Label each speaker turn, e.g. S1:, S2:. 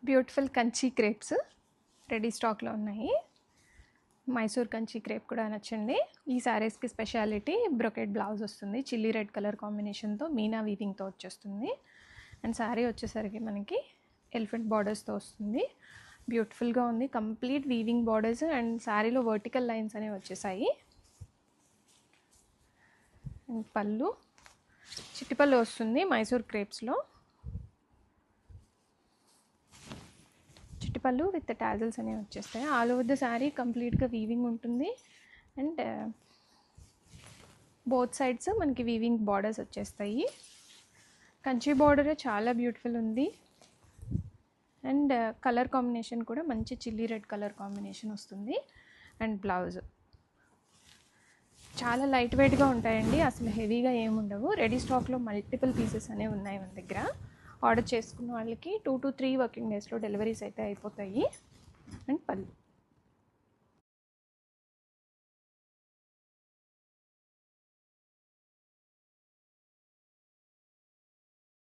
S1: Beautiful Kanchi crepes ready స్టాక్లో ఉన్నాయి. Mysore Kanchi crepe కూడా నచ్చండి. ఈ శారీస్కి స్పెషాలిటీ బ్రొకెట్ బ్లౌజ్ వస్తుంది, చిల్లీ రెడ్ కలర్ కాంబినేషన్తో మీనా వీవింగ్తో వచ్చేస్తుంది. అండ్ శారీ వచ్చేసరికి మనకి ఎలిఫెంట్ బార్డర్స్తో వస్తుంది. బ్యూటిఫుల్గా ఉంది, కంప్లీట్ వీవింగ్ బార్డర్స్ అండ్ శారీలో వర్టికల్ లైన్స్ అనేవి వచ్చేసాయి. అండ్ పళ్ళు చిట్టిపళ్ళు వస్తుంది మైసూర్ క్రేప్స్లో. చిట్టిపళ్ళు విత్ టాజల్స్ అనేవి వచ్చేస్తాయి. ఆల్ ఓవర్ ద శారీ కంప్లీట్గా వీవింగ్ ఉంటుంది. అండ్ బోత్ సైడ్స్ మనకి వీవింగ్ బార్డర్స్ వచ్చేస్తాయి. కంచి బార్డర్ చాలా బ్యూటిఫుల్ ఉంది. అండ్ కలర్ కాంబినేషన్ కూడా మంచి చిల్లీ రెడ్ కలర్ కాంబినేషన్ వస్తుంది. అండ్ బ్లౌజ్ చాలా లైట్ వెయిట్గా ఉంటాయండి, అసలు హెవీగా ఏముండవు. రెడీ స్టాక్లో మల్టిపుల్ పీసెస్ అనేవి ఉన్నాయి మన దగ్గర. ఆర్డర్ చేసుకున్న వాళ్ళకి 2 to 3 వర్కింగ్ డేస్లో డెలివరీస్ అయితే అయిపోతాయి. అండ్ పళ్ళు